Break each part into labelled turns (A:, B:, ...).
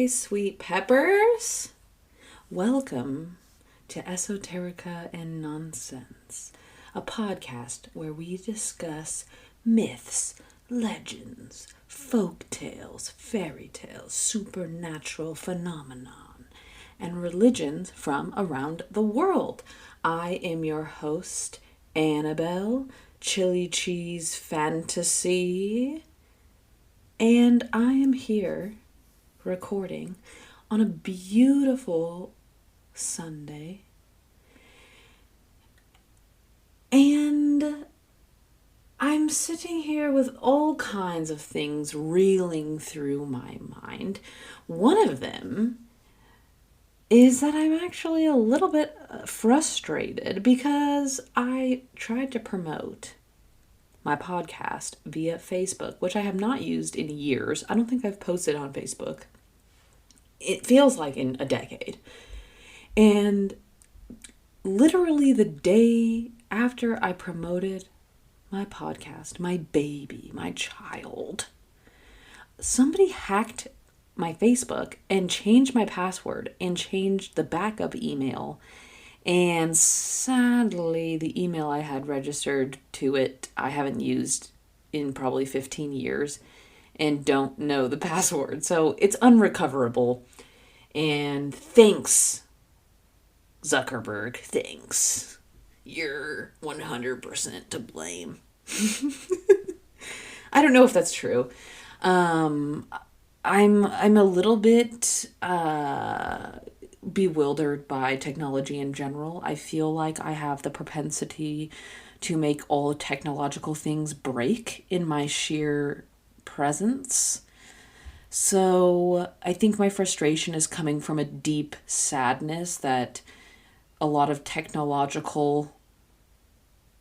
A: Hey, sweet peppers! Welcome to Esoterica and Nonsense, a podcast where we discuss myths, legends, folk tales, fairy tales, supernatural phenomenon, and religions from around the world. I am your host, Annabelle, Chili Cheese Fantasy, and I am here recording on a beautiful Sunday. And I'm sitting here with all kinds of things reeling through my mind. One of them is that I'm actually a little bit frustrated because I tried to promote my podcast via Facebook, which I have not used in years. I don't think I've posted on Facebook. It feels like in a decade. And literally the day after I promoted my podcast, my baby, my child, somebody hacked my Facebook and changed my password and changed the backup email. And sadly, the email I had registered to it, I haven't used in probably 15 years and don't know the password. So it's unrecoverable. And thanks, Zuckerberg. Thanks. You're 100% to blame. I don't know if that's true. I'm a little bit bewildered by technology in general. I feel like I have the propensity to make all technological things break in my sheer presence. So I think my frustration is coming from a deep sadness that a lot of technological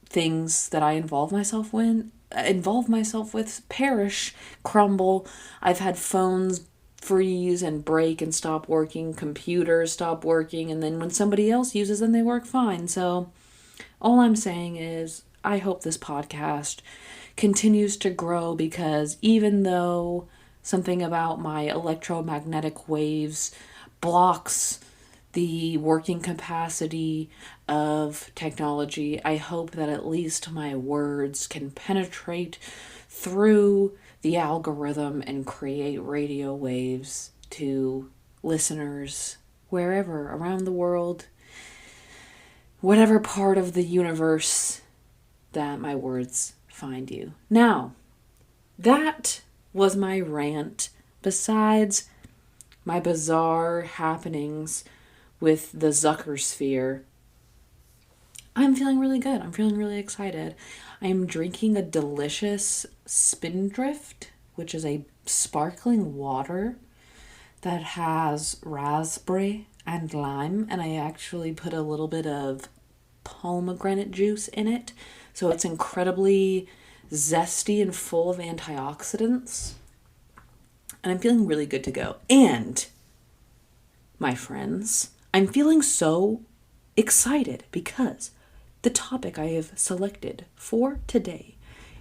A: things that I involve myself with perish, crumble. I've had phones freeze and break and stop working, computers stop working, and then when somebody else uses them, they work fine. So all I'm saying is I hope this podcast continues to grow, because even though something about my electromagnetic waves blocks the working capacity of technology, I hope that at least my words can penetrate through the algorithm and create radio waves to listeners wherever around the world, whatever part of the universe that my words find you. Now, that was my rant. Besides my bizarre happenings with the Zuckersphere, I'm feeling really good. I'm feeling really excited. I'm drinking a delicious Spindrift, which is a sparkling water that has raspberry and lime, and I actually put a little bit of pomegranate juice in it, so it's incredibly zesty and full of antioxidants. And I'm feeling really good to go. And, my friends, I'm feeling so excited because the topic I have selected for today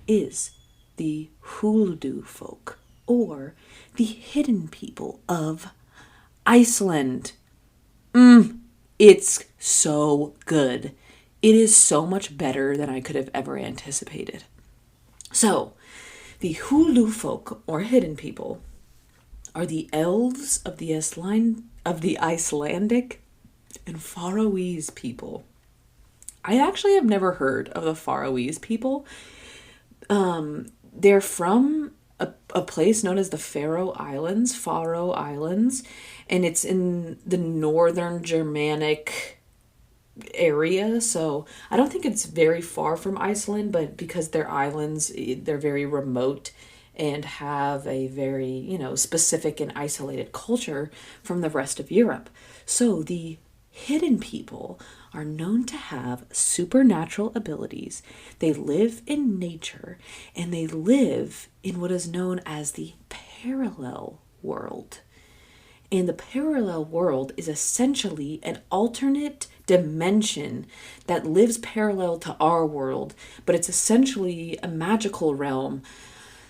A: is the Huldufólk, or the hidden people of Iceland. It's so good. It is so much better than I could have ever anticipated. So, the Huldufólk, or hidden people, are the elves of the Icelandic and Faroese people. I actually have never heard of the Faroese people. They're from a place known as the Faroe Islands, and it's in the northern Germanic area, so I don't think it's very far from Iceland, but because they're islands, they're very remote and have a very, specific and isolated culture from the rest of Europe. So the hidden people are known to have supernatural abilities. They live in nature, and they live in what is known as the parallel world. And the parallel world is essentially an alternate dimension that lives parallel to our world, but it's essentially a magical realm,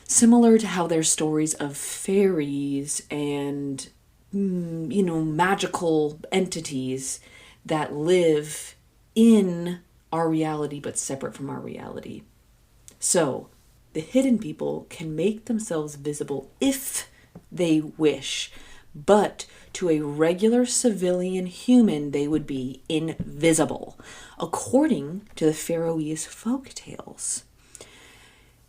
A: similar to how there's stories of fairies and magical entities that live in our reality but separate from our reality. So, the hidden people can make themselves visible if they wish, but to a regular civilian human, they would be invisible, according to the Faroese folk tales.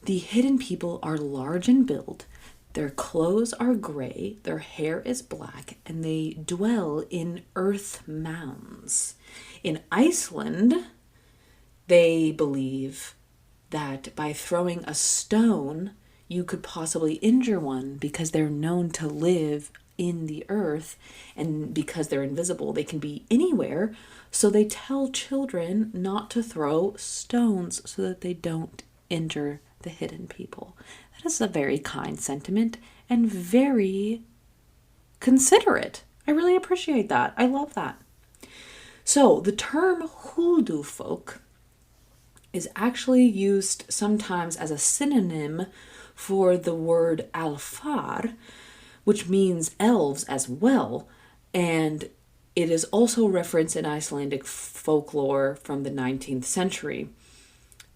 A: The hidden people are large in build, their clothes are gray, their hair is black, and they dwell in earth mounds. In Iceland, they believe that by throwing a stone, you could possibly injure one because they're known to live in the earth, and because they're invisible, they can be anywhere. So they tell children not to throw stones so that they don't injure the hidden people. That is a very kind sentiment and very considerate. I really appreciate that. I love that. So the term Huldufólk is actually used sometimes as a synonym for the word alfar, which means elves as well, and it is also referenced in Icelandic folklore from the 19th century.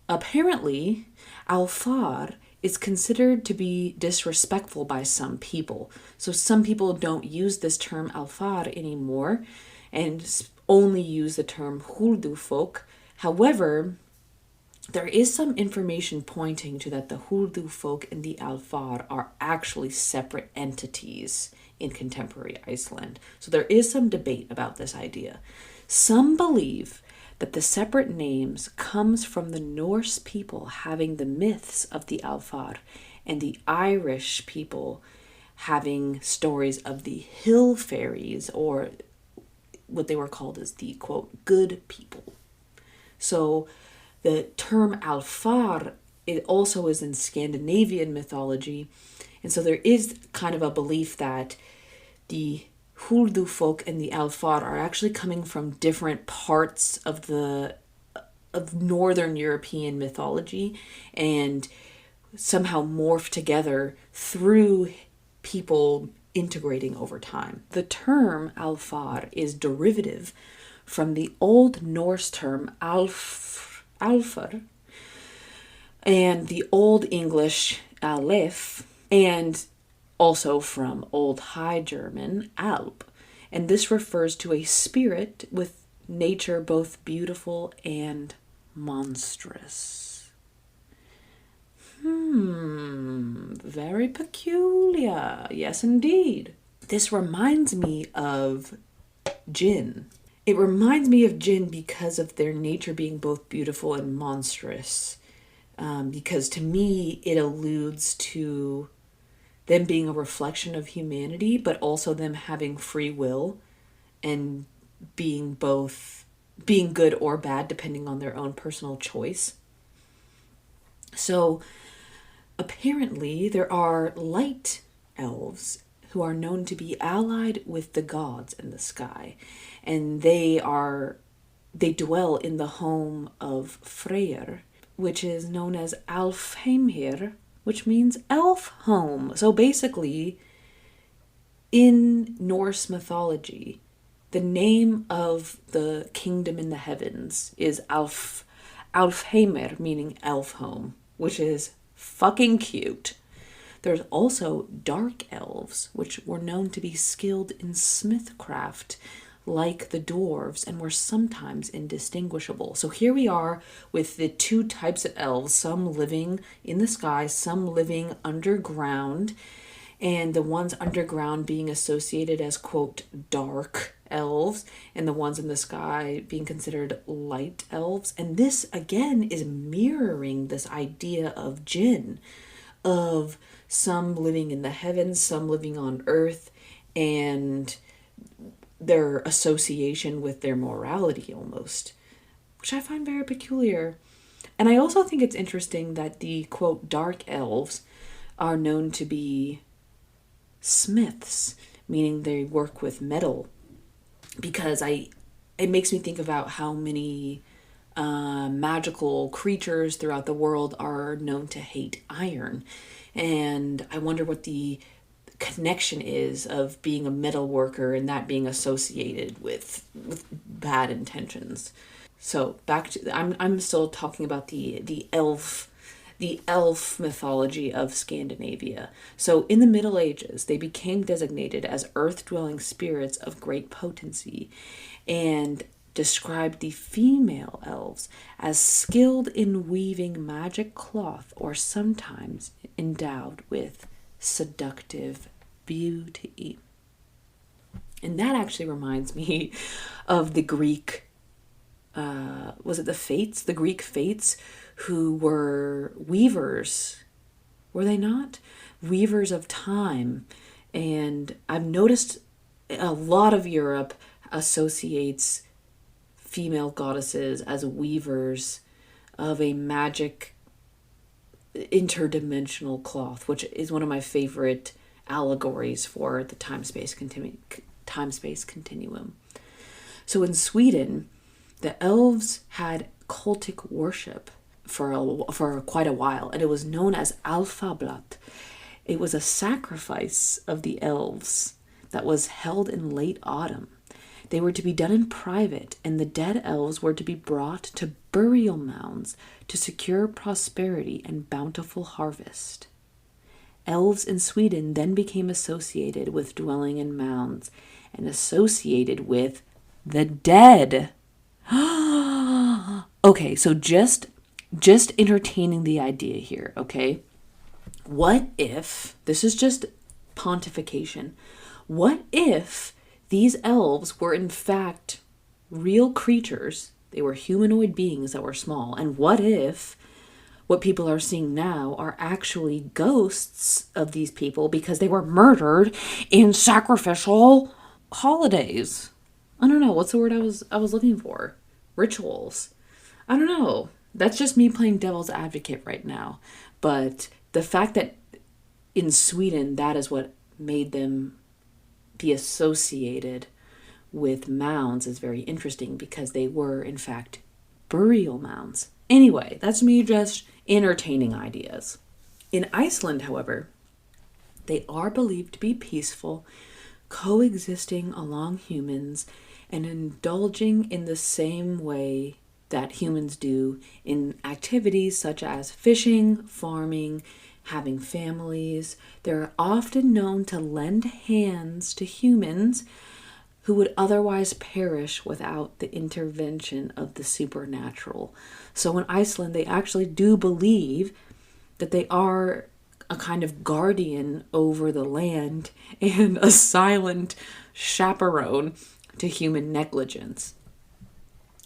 A: Apparently, alfar is considered to be disrespectful by some people. So some people don't use this term alfar anymore and only use the term Huldufólk. However, there is some information pointing to that the Huldufólk and the alfar are actually separate entities in contemporary Iceland. So there is some debate about this idea. Some believe that the separate names comes from the Norse people having the myths of the alfar and the Irish people having stories of the hill fairies, or what they were called as the, quote, good people. So the term alfar, it also is in Scandinavian mythology. And so there is kind of a belief that the Huldufólk and the alfar are actually coming from different parts of Northern European mythology and somehow morphed together through people integrating over time. The term alfar is derivative from the Old Norse term alfar and the Old English aleph, and also from Old High German alp. And this refers to a spirit with nature both beautiful and monstrous. Very peculiar. Yes, indeed. This reminds me of jinn. It reminds me of jinn because of their nature being both beautiful and monstrous. Because to me, it alludes to them being a reflection of humanity, but also them having free will and being good or bad depending on their own personal choice. So apparently there are light elves who are known to be allied with the gods in the sky, and they dwell in the home of Freyr, which is known as Alfheimr, which means elf home. So basically, in Norse mythology, the name of the kingdom in the heavens is Alfheimr, meaning elf home, which is fucking cute. There's also dark elves, which were known to be skilled in smithcraft, like the dwarves, and were sometimes indistinguishable. So here we are with the two types of elves, some living in the sky, some living underground, and the ones underground being associated as, quote, dark elves, and the ones in the sky being considered light elves. And this, again, is mirroring this idea of jinn, of some living in the heavens, some living on earth, and their association with their morality almost, which I find very peculiar. And I also think it's interesting that the, quote, dark elves are known to be smiths, meaning they work with metal, because it makes me think about how many magical creatures throughout the world are known to hate iron. And I wonder what the connection is of being a metal worker and that being associated with bad intentions. So back to I'm still talking about the elf mythology of Scandinavia. So in the Middle Ages, they became designated as earth-dwelling spirits of great potency and described the female elves as skilled in weaving magic cloth or sometimes endowed with seductive beauty. And that actually reminds me of the Greek, was it the Fates? The Greek Fates, who were weavers, were they not? Weavers of time. And I've noticed a lot of Europe associates female goddesses as weavers of a magic interdimensional cloth, which is one of my favorite allegories for the time-space continuum. So in Sweden, the elves had cultic worship for quite a while, and it was known as alfablat. It was a sacrifice of the elves that was held in late autumn. They were to be done in private, and the dead elves were to be brought to burial mounds to secure prosperity and bountiful harvest. Elves in Sweden then became associated with dwelling in mounds and associated with the dead. Okay, so just entertaining the idea here, okay? What if, this is just pontification, what if these elves were in fact real creatures? They were humanoid beings that were small. And what if what people are seeing now are actually ghosts of these people because they were murdered in sacrificial holidays? I don't know, what's the word I was looking for? Rituals. I don't know. That's just me playing devil's advocate right now. But the fact that in Sweden that is what made them be associated with mounds is very interesting, because they were in fact burial mounds. Anyway, that's me just entertaining ideas. In Iceland, however, they are believed to be peaceful, coexisting along humans and indulging in the same way that humans do in activities such as fishing, farming, having families. They're often known to lend hands to humans who would otherwise perish without the intervention of the supernatural. So in Iceland, they actually do believe that they are a kind of guardian over the land and a silent chaperone to human negligence.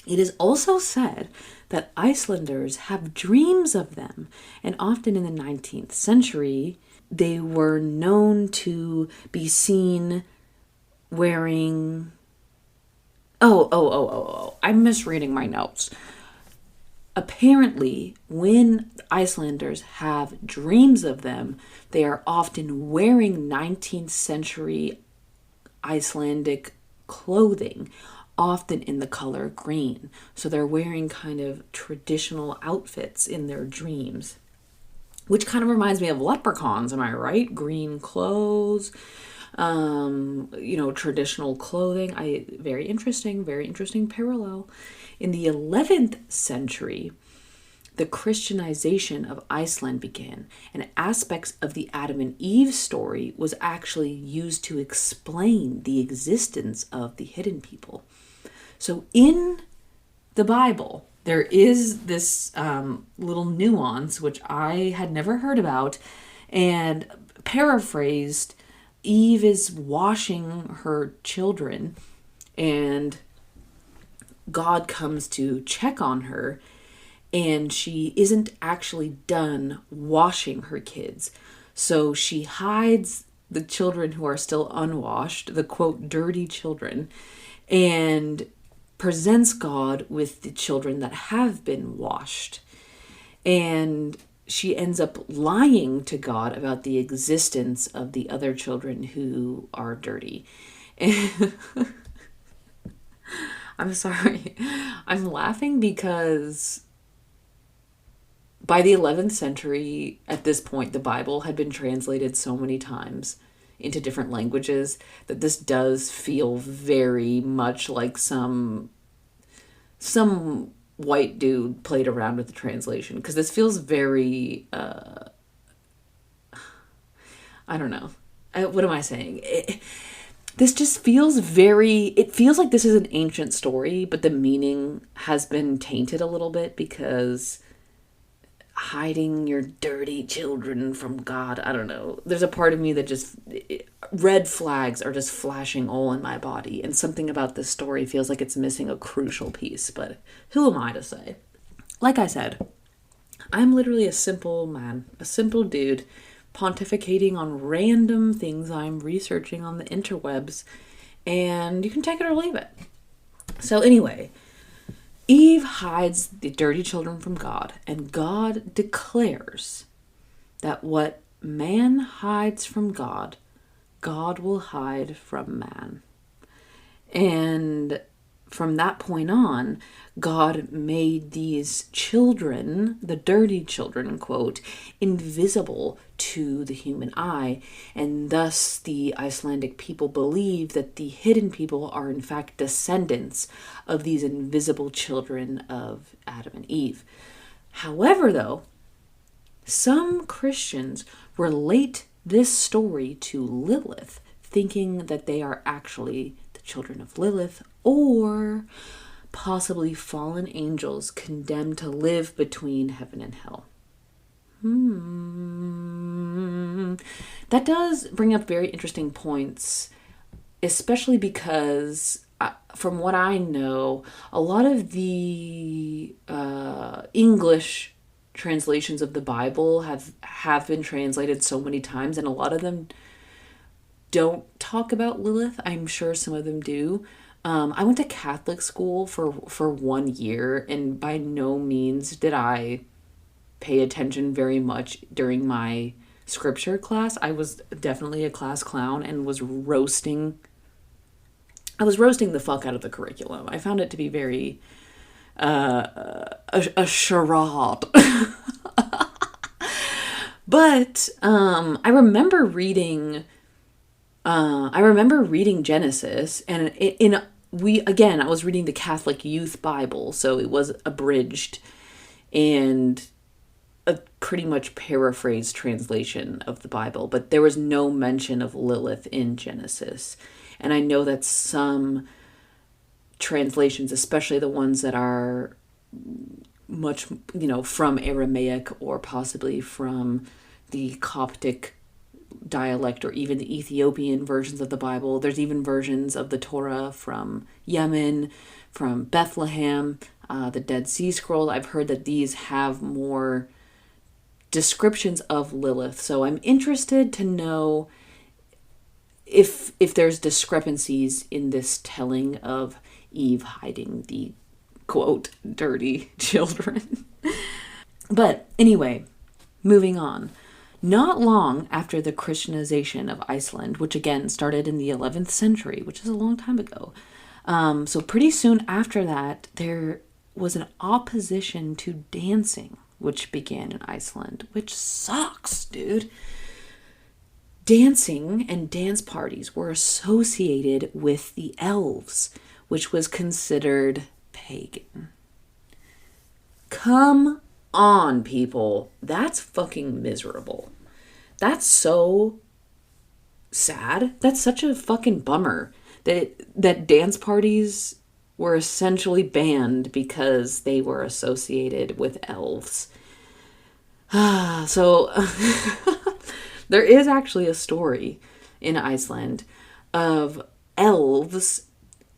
A: It is also said that Icelanders have dreams of them, and often in the 19th century, they were known to be seen wearing... I'm misreading my notes. Apparently, when Icelanders have dreams of them, they are often wearing 19th century Icelandic clothing, often in the color green. So they're wearing kind of traditional outfits in their dreams, which kind of reminds me of leprechauns, am I right? Green clothes, traditional clothing. Very interesting parallel. In the 11th century, the Christianization of Iceland began, and aspects of the Adam and Eve story was actually used to explain the existence of the hidden people. So in the Bible, there is this little nuance which I had never heard about, and paraphrased, Eve is washing her children, and God comes to check on her, and she isn't actually done washing her kids. So she hides the children who are still unwashed, the quote, dirty children, and presents God with the children that have been washed. And she ends up lying to God about the existence of the other children who are dirty. And I'm sorry. I'm laughing because by the 11th century, at this point, the Bible had been translated so many times into different languages, that this does feel very much like some white dude played around with the translation, because this feels very I don't know. What am I saying? This just feels it feels like this is an ancient story, but the meaning has been tainted a little bit because hiding your dirty children from God. I don't know. There's a part of me that just, red flags are just flashing all in my body, and something about this story feels like it's missing a crucial piece, but who am I to say? Like I said, I'm literally a simple man, a simple dude, pontificating on random things I'm researching on the interwebs, and you can take it or leave it. So anyway, Eve hides the dirty children from God, and God declares that what man hides from God, God will hide from man. And from that point on, God made these children, the dirty children, quote, invisible to the human eye. And thus the Icelandic people believe that the hidden people are in fact descendants of these invisible children of Adam and Eve. However, though, some Christians relate this story to Lilith, thinking that they are actually the children of Lilith, or possibly fallen angels condemned to live between heaven and hell. That does bring up very interesting points, especially because from what I know, a lot of the English translations of the Bible have been translated so many times, and a lot of them don't talk about Lilith. I'm sure some of them do. I went to Catholic school for 1 year, and by no means did I pay attention very much during my scripture class. I was definitely a class clown and was roasting the fuck out of the curriculum. I found it to be very a charade. But I remember reading Genesis, and I was reading the Catholic Youth Bible, so it was abridged and a pretty much paraphrased translation of the Bible, but there was no mention of Lilith in Genesis. And I know that some translations, especially the ones that are much, from Aramaic or possibly from the Coptic dialect or even the Ethiopian versions of the Bible. There's even versions of the Torah from Yemen, from Bethlehem, the Dead Sea Scroll. I've heard that these have more descriptions of Lilith. So I'm interested to know if there's discrepancies in this telling of Eve hiding the, quote, dirty children. But anyway, moving on. Not long after the Christianization of Iceland, which again started in the 11th century, which is a long time ago. So pretty soon after that, there was an opposition to dancing, which began in Iceland, which sucks, dude. Dancing and dance parties were associated with the elves, which was considered pagan. Come on, people. That's fucking miserable. That's so sad. That's such a fucking bummer that dance parties were essentially banned because they were associated with elves. So there is actually a story in Iceland of elves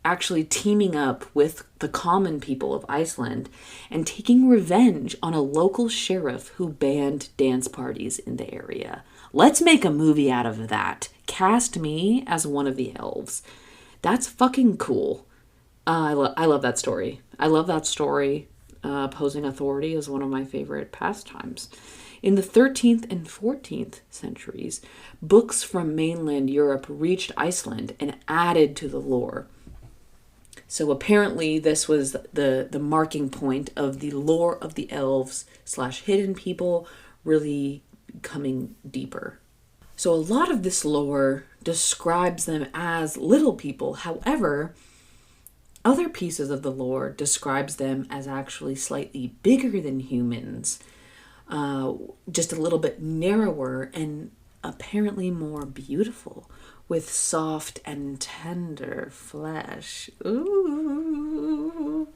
A: actually teaming up with the common people of Iceland and taking revenge on a local sheriff who banned dance parties in the area. Let's make a movie out of that. Cast me as one of the elves. That's fucking cool. I love that story. I love that story. Opposing authority is one of my favorite pastimes. In the 13th and 14th centuries, books from mainland Europe reached Iceland and added to the lore. So apparently this was the marking point of the lore of the elves / hidden people really coming deeper. So a lot of this lore describes them as little people. However, other pieces of the lore describes them as actually slightly bigger than humans, just a little bit narrower and apparently more beautiful, with soft and tender flesh. Ooh.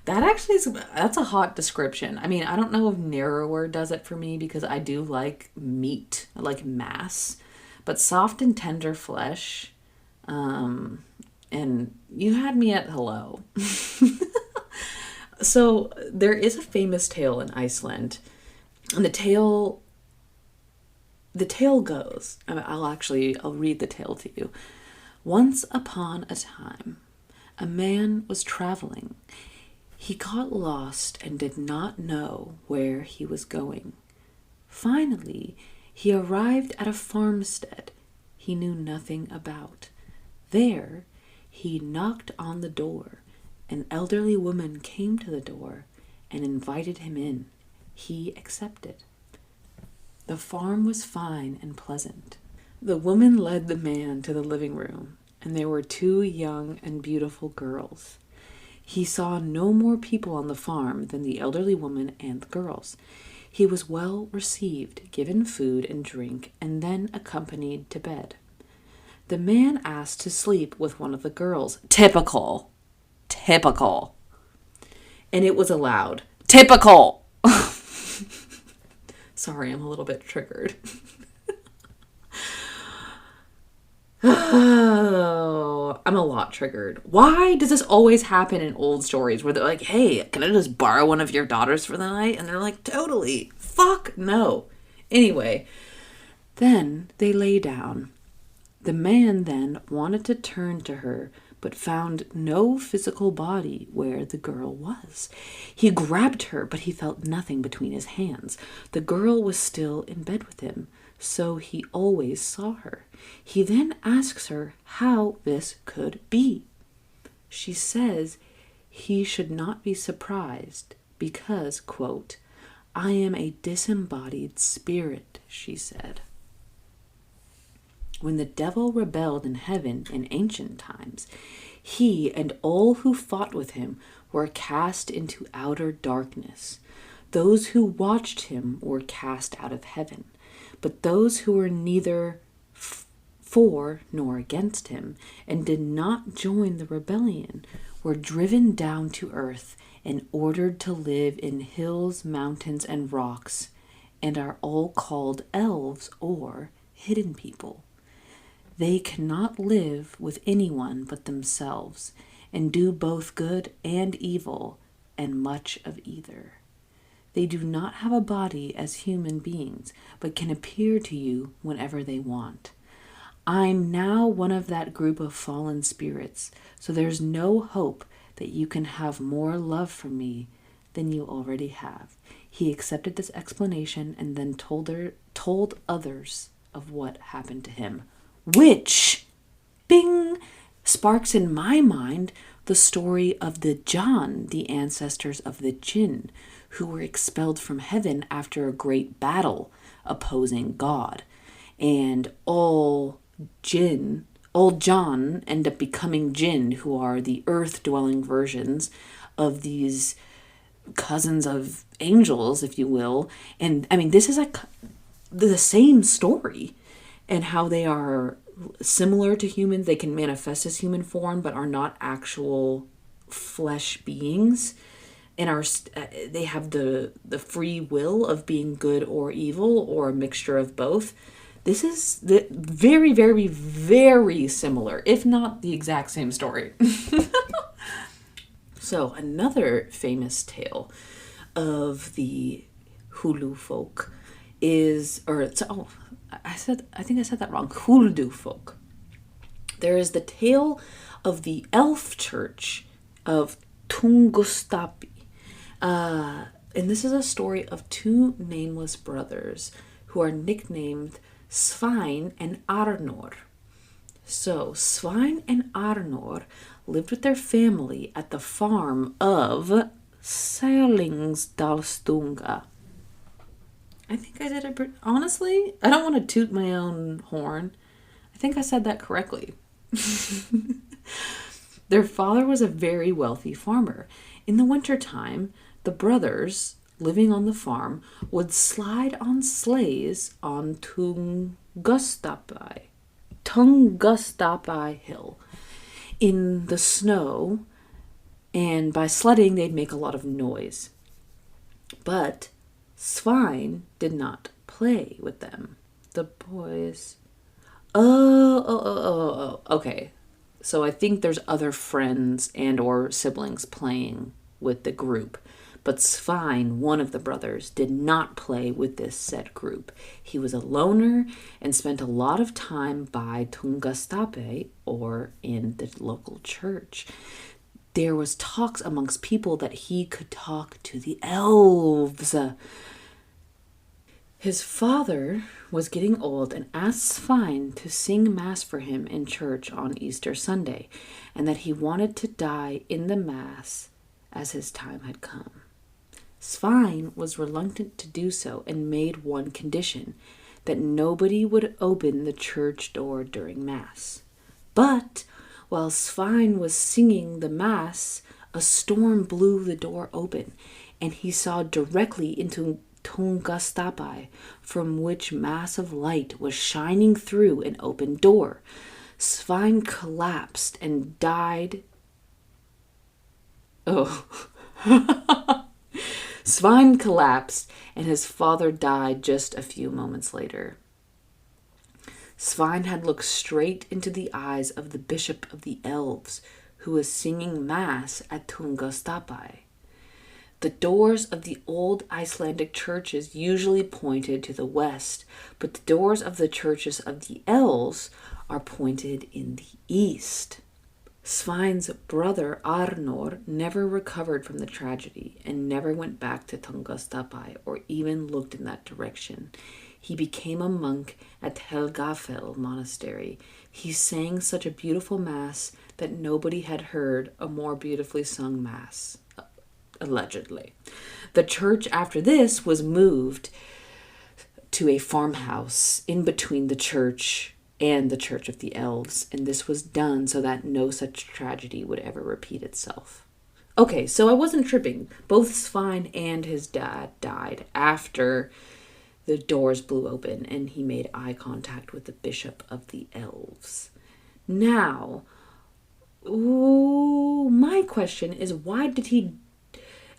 A: That's a hot description. I mean, I don't know if narrower does it for me because I do like meat, I like mass, but soft and tender flesh, and you had me at hello. So there is a famous tale in Iceland, and the tale goes, I'll read the tale to you. Once upon a time, a man was traveling. He got lost and did not know where he was going. Finally, he arrived at a farmstead he knew nothing about. There, he knocked on the door. An elderly woman came to the door and invited him in. He accepted. The farm was fine and pleasant. The woman led the man to the living room, and there were 2 young and beautiful girls. He saw no more people on the farm than the elderly woman and the girls. He was well received, given food and drink, and then accompanied to bed. The man asked to sleep with one of the girls. Typical. And it was allowed. Typical. Sorry, I'm a little bit triggered. Oh, I'm a lot triggered. Why does this always happen in old stories where they're like, hey, can I just borrow one of your daughters for the night? And they're like, totally. Fuck no. Anyway, then they lay down. The man then wanted to turn to her, but found no physical body where the girl was. He grabbed her, but he felt nothing between his hands. The girl was still in bed with him, so he always saw her. He then asks her how this could be. She says he should not be surprised because, quote, I am a disembodied spirit, she said. When the devil rebelled in heaven in ancient times, he and all who fought with him were cast into outer darkness. Those who watched him were cast out of heaven, but those who were neither for nor against him and did not join the rebellion were driven down to earth and ordered to live in hills, mountains, and rocks, and are all called elves or hidden people. They cannot live with anyone but themselves, and do both good and evil, and much of either. They do not have a body as human beings, but can appear to you whenever they want. I'm now one of that group of fallen spirits, so there's no hope that you can have more love for me than you already have. He accepted this explanation and then told others of what happened to him. Which, bing, sparks in my mind the story of the Jann, the ancestors of the Jinn, who were expelled from heaven after a great battle opposing God. And all Jann end up becoming Jinn, who are the earth-dwelling versions of these cousins of angels, if you will. And I mean, this is like the same story. And how they are similar to humans. They can manifest as human form, but are not actual flesh beings. And they have the free will of being good or evil, or a mixture of both. This is very, very, very similar, if not the exact same story. So another famous tale of the Huldufólk I think I said that wrong. Huldufólk. There is the tale of the elf church of Tungustapi. And this is a story of 2 nameless brothers who are nicknamed Svein and Arnor. So Svein and Arnor lived with their family at the farm of Sælingsdalstunga. I think I did it. Honestly, I don't want to toot my own horn. I think I said that correctly. Their father was a very wealthy farmer. In the wintertime, the brothers living on the farm would slide on sleighs on Tungustapai Hill in the snow, and by sledding, they'd make a lot of noise. But Svein did not play with them. The boys. Okay. So I think there's other friends and or siblings playing with the group. But Svein, one of the brothers, did not play with this said group. He was a loner and spent a lot of time by Tungustape or in the local church. There was talks amongst people that he could talk to the elves. His father was getting old and asked Svein to sing Mass for him in church on Easter Sunday, and that he wanted to die in the Mass as his time had come. Svein was reluctant to do so and made one condition, that nobody would open the church door during Mass. But while Svein was singing the Mass, a storm blew the door open, and he saw directly into Tungustapai, from which mass of light was shining through an open door. Svein collapsed and died. Oh. Svein collapsed, and his father died just a few moments later. Svein had looked straight into the eyes of the bishop of the elves, who was singing Mass at Tungustapai. The doors of the old Icelandic churches usually pointed to the west, but the doors of the churches of the elves are pointed in the east. Svein's brother Arnor never recovered from the tragedy and never went back to Tungustapai or even looked in that direction. He became a monk at Helgafell Monastery. He sang such a beautiful mass that nobody had heard a more beautifully sung mass, allegedly. The church after this was moved to a farmhouse in between the church and the Church of the Elves, and this was done so that no such tragedy would ever repeat itself. Okay, so I wasn't tripping. Both Svein and his dad died after the doors blew open and he made eye contact with the Bishop of the Elves. Now, my question is, why did he...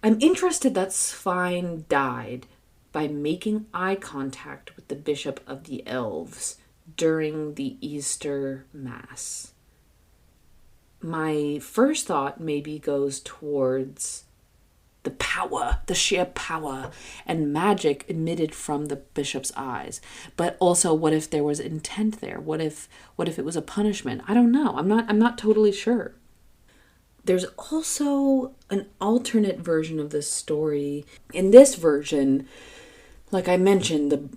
A: I'm interested that Svein died by making eye contact with the Bishop of the Elves during the Easter Mass. My first thought maybe goes towards the power, the sheer power and magic emitted from the bishop's eyes. But also, what if there was intent there? What if it was a punishment? I don't know. I'm not totally sure. There's also an alternate version of this story. In this version, like I mentioned,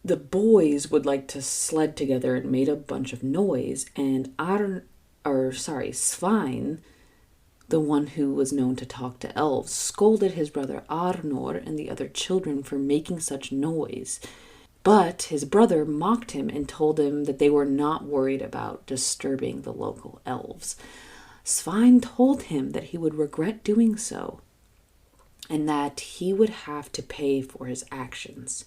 A: the boys would like to sled together and made a bunch of noise, and Svein, the one who was known to talk to elves, scolded his brother Arnor and the other children for making such noise. But his brother mocked him and told him that they were not worried about disturbing the local elves. Svein told him that he would regret doing so and that he would have to pay for his actions.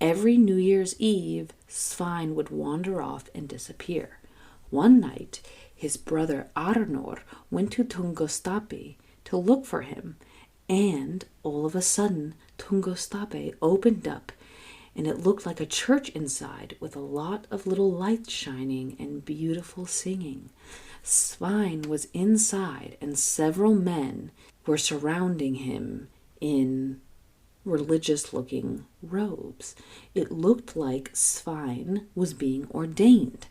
A: Every New Year's Eve, Svein would wander off and disappear. One night, his brother Arnor went to Tungustapi to look for him, and all of a sudden, Tungustapi opened up, and it looked like a church inside with a lot of little lights shining and beautiful singing. Svein was inside, and several men were surrounding him in religious-looking robes. It looked like Svein was being ordained.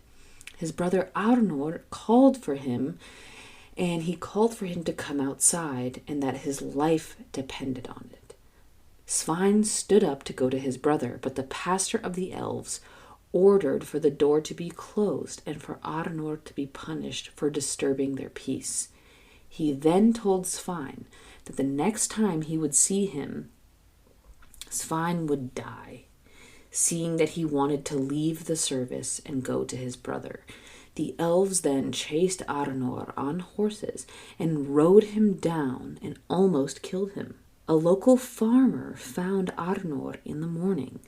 A: His brother Arnor called for him, and he called for him to come outside and that his life depended on it. Svein stood up to go to his brother, but the pastor of the elves ordered for the door to be closed and for Arnor to be punished for disturbing their peace. He then told Svein that the next time he would see him, Svein would die, seeing that he wanted to leave the service and go to his brother. The elves then chased Arnor on horses and rode him down and almost killed him. A local farmer found Arnor in the morning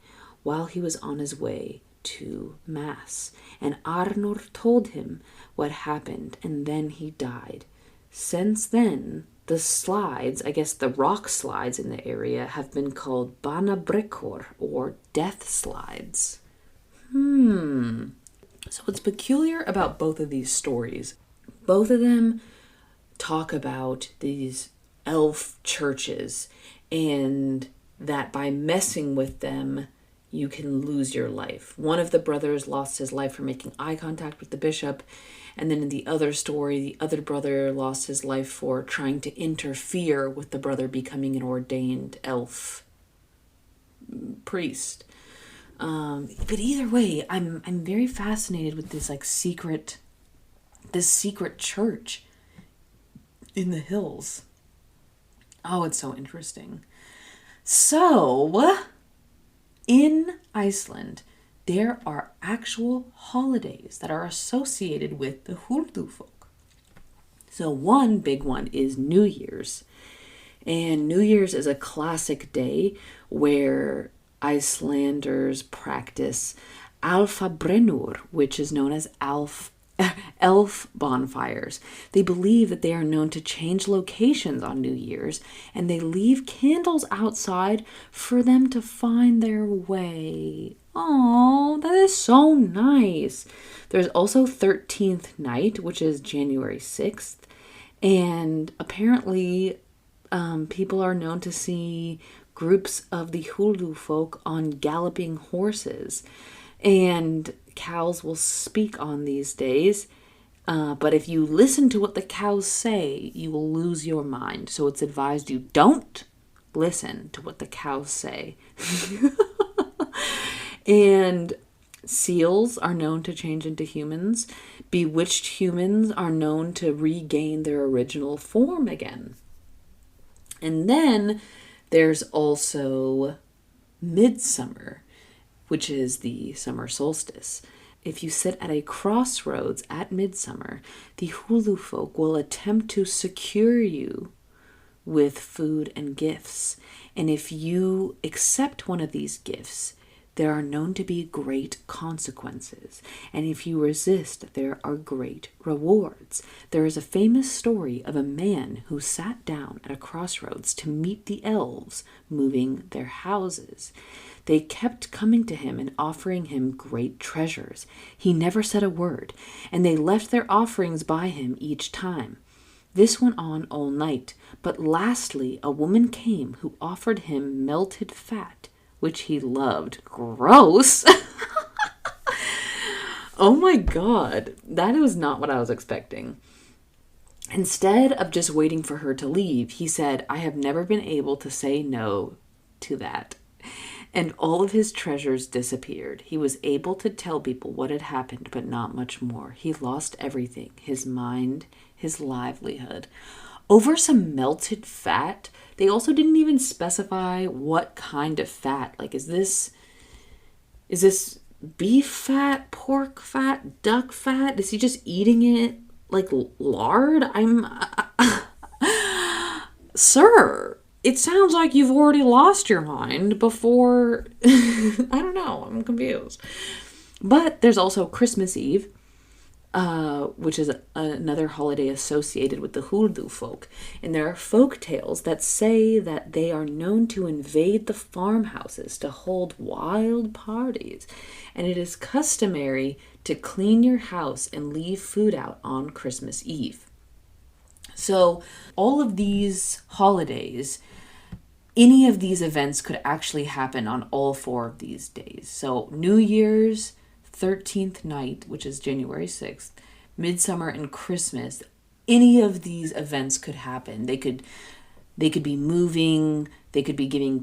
A: while he was on his way to Mass, and Arnor told him what happened, and then he died. Since then, the slides, I guess the rock slides in the area, have been called Banabrekor, or death slides. So what's peculiar about both of these stories, both of them talk about these elf churches, and that by messing with them, you can lose your life. One of the brothers lost his life for making eye contact with the bishop, and then in the other story, the other brother lost his life for trying to interfere with the brother becoming an ordained elf priest. But either way, I'm very fascinated with this secret church in the hills. Oh, it's so interesting. So, in Iceland, there are actual holidays that are associated with the Huldufólk. So one big one is New Year's. And New Year's is a classic day where Icelanders practice alfabrennur, which is known as elf bonfires. They believe that they are known to change locations on New Year's, and they leave candles outside for them to find their way. Oh, that is so nice. There's also 13th night, which is January 6th, and apparently people are known to see groups of the Huldufólk on galloping horses, and cows will speak on these days. But if you listen to what the cows say, you will lose your mind. So it's advised you don't listen to what the cows say. And seals are known to change into humans. Bewitched humans are known to regain their original form again. And then there's also midsummer, which is the summer solstice. If you sit at a crossroads at midsummer, the Huldufólk will attempt to secure you with food and gifts. And if you accept one of these gifts, there are known to be great consequences. And if you resist, there are great rewards. There is a famous story of a man who sat down at a crossroads to meet the elves moving their houses. They kept coming to him and offering him great treasures. He never said a word, and they left their offerings by him each time. This went on all night, but lastly a woman came who offered him melted fat, which he loved. Gross! Oh my god, that was not what I was expecting. Instead of just waiting for her to leave, he said, "I have never been able to say no to that." And all of his treasures disappeared. He was able to tell people what had happened, but not much more. He lost everything, his mind, his livelihood, over some melted fat. They also didn't even specify what kind of fat. Like, is this beef fat, pork fat, duck fat? Is he just eating it like lard? Sir, it sounds like you've already lost your mind before. I don't know. I'm confused. But there's also Christmas Eve, which is another holiday associated with the Huldufólk. And there are folk tales that say that they are known to invade the farmhouses to hold wild parties. And it is customary to clean your house and leave food out on Christmas Eve. So all of these holidays, any of these events could actually happen on all 4 of these days. So New Year's, 13th night, which is January 6th, Midsummer, and Christmas, any of these events could happen. They could be moving, they could be giving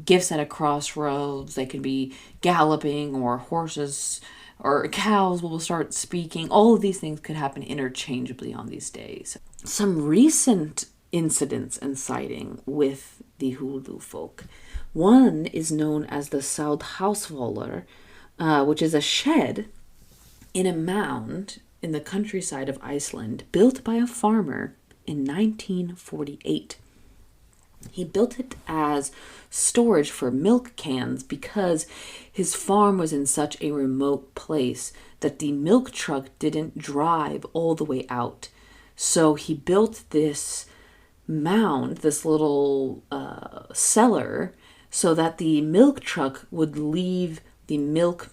A: gifts at a crossroads, they could be galloping, or horses or cows will start speaking. All of these things could happen interchangeably on these days. Some recent incidents and sighting with the Huldufólk One is known as the Huldufólk, which is a shed in a mound in the countryside of Iceland built by a farmer in 1948. He built it as storage for milk cans because his farm was in such a remote place that the milk truck didn't drive all the way out. So he built this mound, this little cellar, so that the milk truck would leave the milk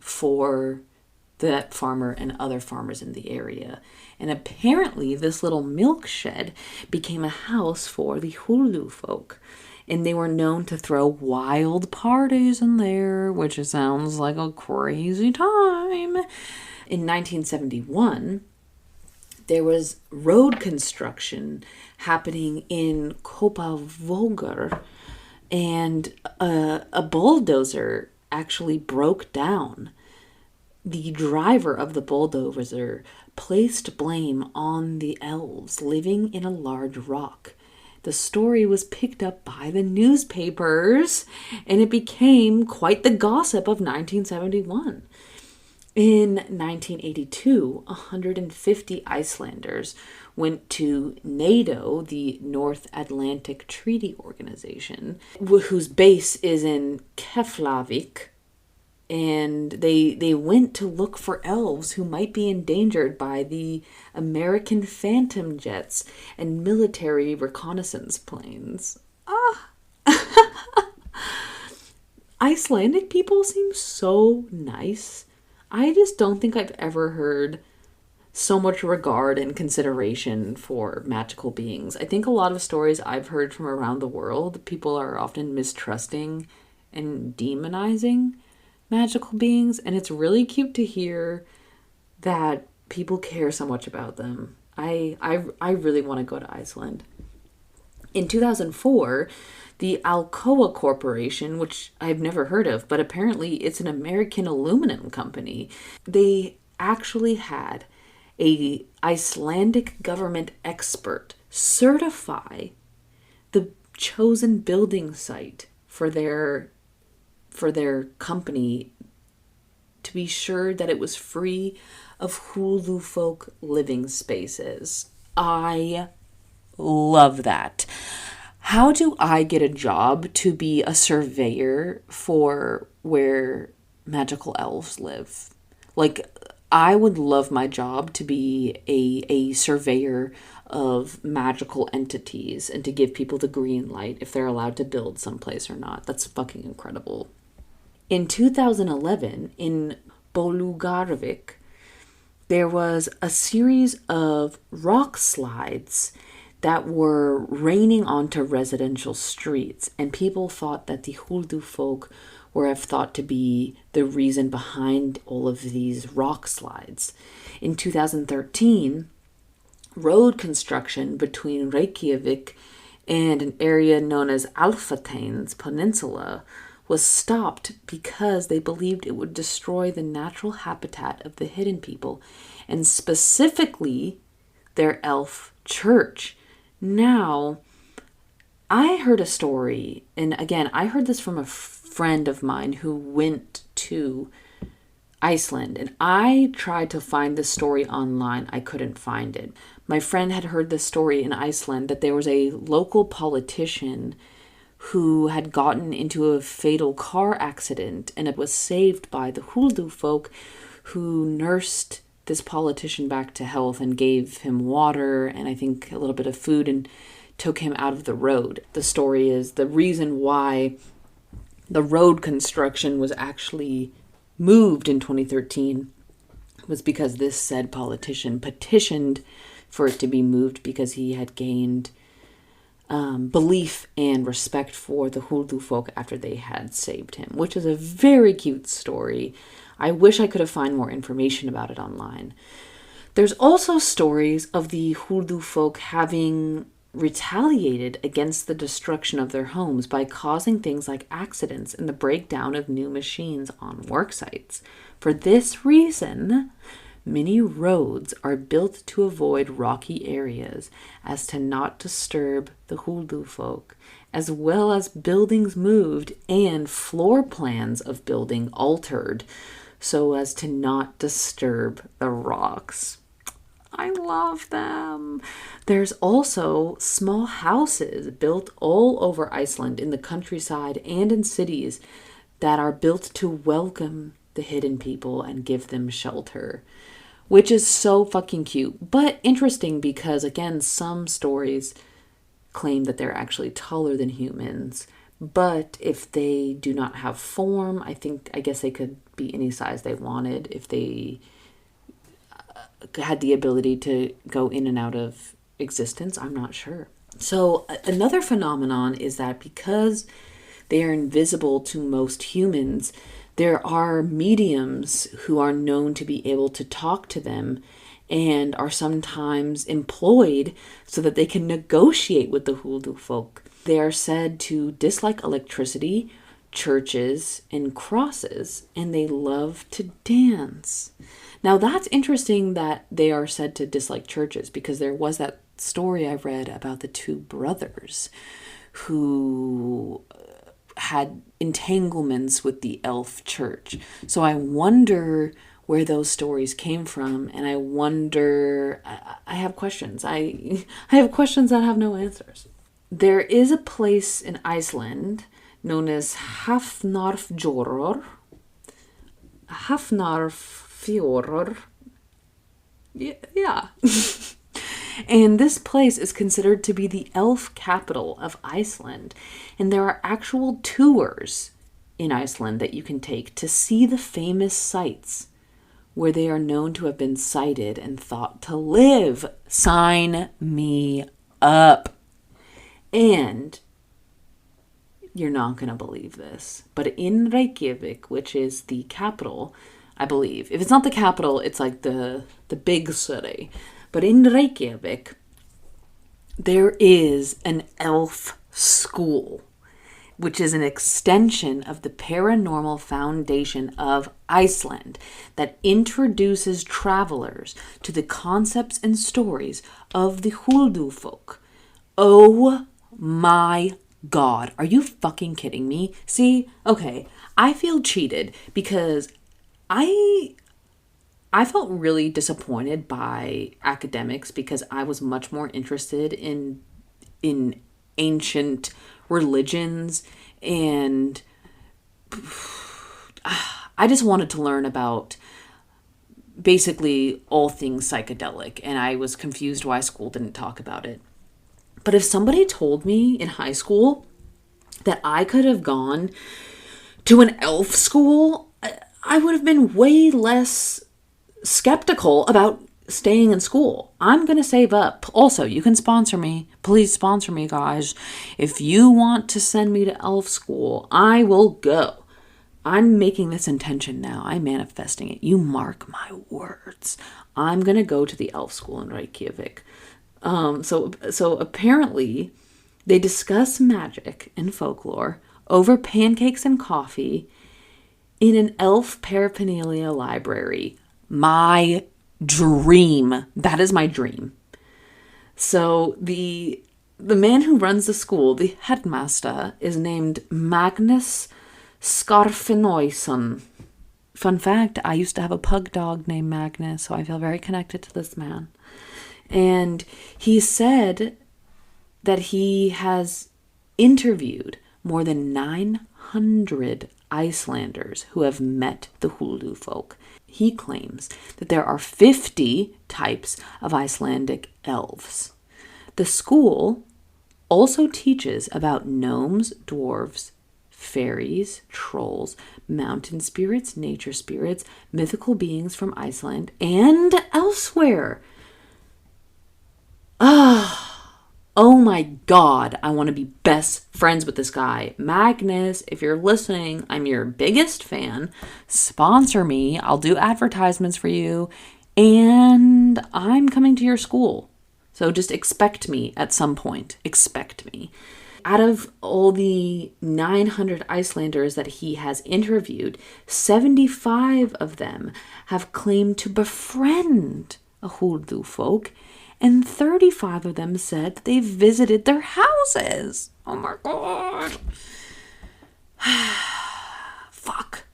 A: for that farmer and other farmers in the area. And apparently this little milk shed became a house for the Huldufólk. And they were known to throw wild parties in there, which sounds like a crazy time. In 1971, there was road construction happening in Kopavogur, and a bulldozer actually broke down. The driver of the bulldozer placed blame on the elves living in a large rock. The story was picked up by the newspapers, and it became quite the gossip of 1971. In 1982, 150 Icelanders went to NATO, the North Atlantic Treaty Organization, whose base is in Keflavik, and they went to look for elves who might be endangered by the American Phantom jets and military reconnaissance planes. Icelandic people seem so nice. I just don't think I've ever heard so much regard and consideration for magical beings. I think a lot of stories I've heard from around the world, people are often mistrusting and demonizing magical beings, and it's really cute to hear that people care so much about them. I really want to go to Iceland. In 2004, the Alcoa Corporation, which I've never heard of, but apparently it's an American aluminum company, they actually had a Icelandic government expert certify the chosen building site for their company to be sure that it was free of Huldufólk living spaces. I love that. How do I get a job to be a surveyor for where magical elves live? Like, I would love my job to be a surveyor of magical entities and to give people the green light if they're allowed to build someplace or not. That's fucking incredible. In 2011, in Bolungarvík, there was a series of rock slides that were raining onto residential streets, and people thought that the Huldufólk were thought to be the reason behind all of these rock slides. In 2013, road construction between Reykjavik and an area known as Alphatains Peninsula was stopped because they believed it would destroy the natural habitat of the hidden people, and specifically their elf church. Now, I heard a story, and again, I heard this from a friend of mine who went to Iceland, and I tried to find this story online. I couldn't find it. My friend had heard this story in Iceland that there was a local politician who had gotten into a fatal car accident, and it was saved by the Huldufólk, who nursed this politician back to health and gave him water and I think a little bit of food and took him out of the road. The story is the reason why the road construction was actually moved in 2013 was because this said politician petitioned for it to be moved because he had gained belief and respect for the Huldufólk after they had saved him, which is a very cute story. I wish I could have found more information about it online. There's also stories of the Huldufólk having retaliated against the destruction of their homes by causing things like accidents and the breakdown of new machines on work sites. For this reason, many roads are built to avoid rocky areas as to not disturb the Huldufólk as well as buildings moved and floor plans of building altered so as to not disturb the rocks. I love them. There's also small houses built all over Iceland in the countryside and in cities that are built to welcome the hidden people and give them shelter, which is so fucking cute. But interesting because, again, some stories claim that they're actually taller than humans. But if they do not have form, I guess they could be any size they wanted if they had the ability to go in and out of existence. I'm not sure. So another phenomenon is that because they are invisible to most humans, there are mediums who are known to be able to talk to them and are sometimes employed so that they can negotiate with the Huldufólk. They are said to dislike electricity, churches, and crosses, and they love to dance. Now that's interesting that they are said to dislike churches, because there was that story I read about the two brothers who had entanglements with the elf church. So I wonder where those stories came from, and I wonder, I have questions. I have questions that have no answers. There is a place in Iceland known as Hafnarfjörður. Yeah. And this place is considered to be the elf capital of Iceland. And there are actual tours in Iceland that you can take to see the famous sites where they are known to have been sighted and thought to live. Sign me up. And you're not going to believe this, but in Reykjavik, which is the capital, I believe. If it's not the capital, it's like the big city. But in Reykjavik, there is an elf school, which is an extension of the Paranormal Foundation of Iceland that introduces travelers to the concepts and stories of the Huldufólk. Oh my God, are you fucking kidding me? See, okay, I feel cheated because I felt really disappointed by academics because I was much more interested in ancient religions, and I just wanted to learn about basically all things psychedelic, and I was confused why school didn't talk about it. But if somebody told me in high school that I could have gone to an elf school, I would have been way less skeptical about staying in school. I'm going to save up. Also, you can sponsor me. Please sponsor me, guys. If you want to send me to elf school, I will go. I'm making this intention now. I'm manifesting it. You mark my words. I'm going to go to the elf school in Reykjavik. So apparently they discuss magic and folklore over pancakes and coffee in an elf paraphernalia library. My dream. That is my dream. So the man who runs the school, the headmaster, is named Magnus Skarfinoisson. Fun fact, I used to have a pug dog named Magnus, so I feel very connected to this man. And he said that he has interviewed more than 900 Icelanders who have met the Huldufólk. He claims that there are 50 types of Icelandic elves. The school also teaches about gnomes, dwarves, fairies, trolls, mountain spirits, nature spirits, mythical beings from Iceland and elsewhere. Oh my God, I want to be best friends with this guy. Magnus, if you're listening, I'm your biggest fan. Sponsor me. I'll do advertisements for you. And I'm coming to your school. So just expect me at some point. Expect me. Out of all the 900 Icelanders that he has interviewed, 75 of them have claimed to befriend a Huldufólk, and 35 of them said that they visited their houses. Oh my God. Fuck.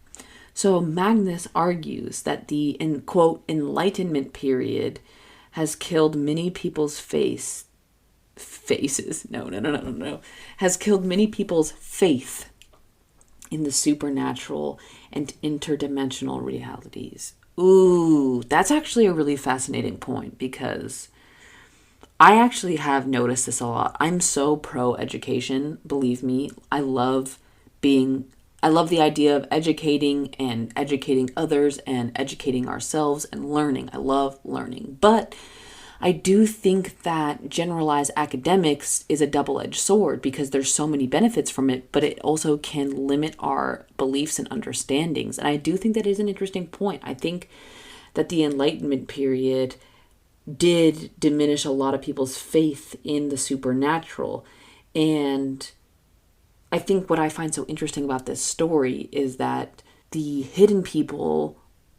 A: So Magnus argues that the, in quote, Enlightenment period has killed many people's faces. No. Has killed many people's faith in the supernatural and interdimensional realities. Ooh, that's actually a really fascinating point, because I actually have noticed this a lot. I'm so pro education, believe me. I love the idea of educating and educating others and educating ourselves and learning. I love learning. But I do think that generalized academics is a double-edged sword, because there's so many benefits from it, but it also can limit our beliefs and understandings. And I do think that is an interesting point. I think that the Enlightenment period did diminish a lot of people's faith in the supernatural. And I think what I find so interesting about this story is that the hidden people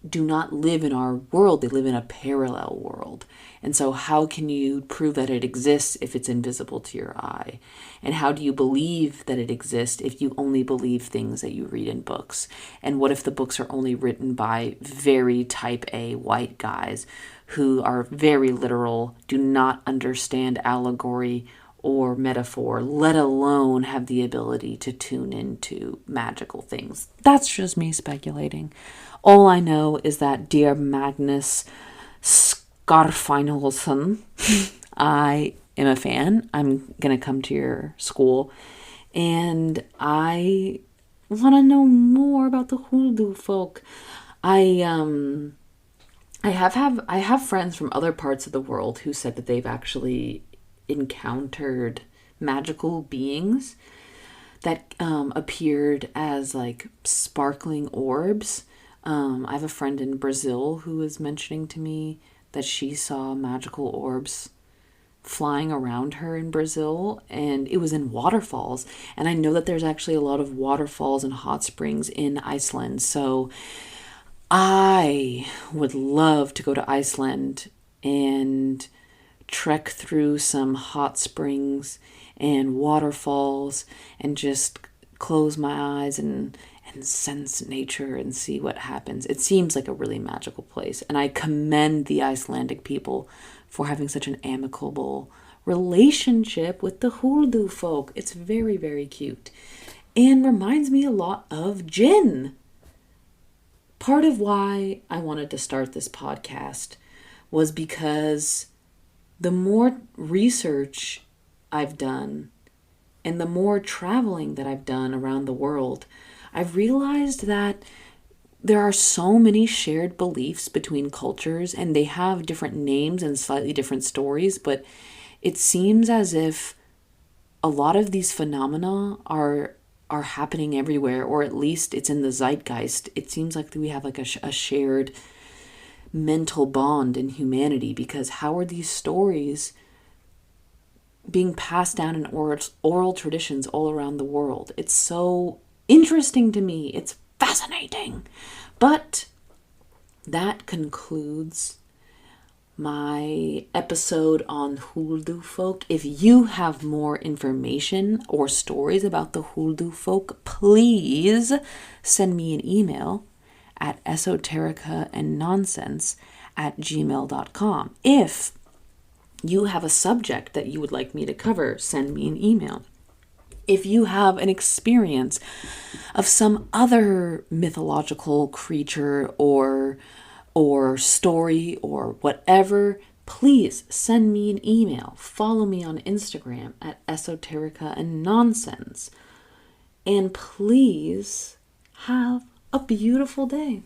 A: do not live in our world. They live in a parallel world. And so how can you prove that it exists if it's invisible to your eye? And how do you believe that it exists if you only believe things that you read in books? And what if the books are only written by very type A white guys who are very literal, do not understand allegory or metaphor, let alone have the ability to tune into magical things? That's just me speculating. All I know is that, dear Magnus Skarfinholson, I am a fan. I'm going to come to your school, and I want to know more about the Huldufólk. I have friends from other parts of the world who said that they've actually encountered magical beings that appeared as like sparkling orbs. I have a friend in Brazil who was mentioning to me that she saw magical orbs flying around her in Brazil, and it was in waterfalls. And I know that there's actually a lot of waterfalls and hot springs in Iceland. So I would love to go to Iceland and trek through some hot springs and waterfalls and just close my eyes and sense nature and see what happens. It seems like a really magical place, and I commend the Icelandic people for having such an amicable relationship with the Huldufólk. It's very, very cute and reminds me a lot of Jinn. Part of why I wanted to start this podcast was because the more research I've done and the more traveling that I've done around the world, I've realized that there are so many shared beliefs between cultures, and they have different names and slightly different stories, but it seems as if a lot of these phenomena are happening everywhere, or at least it's in the zeitgeist. It seems like we have like a shared mental bond in humanity, because how are these stories being passed down in oral traditions all around the world? It's so interesting to me. It's fascinating. But that concludes my episode on Huldufólk. If you have more information or stories about the Huldufólk, please send me an email at esotericaandnonsense@gmail.com. If you have a subject that you would like me to cover, send me an email. If you have an experience of some other mythological creature or story or whatever, please send me an email. Follow me on Instagram at esotericaandnonsense. And please have a beautiful day.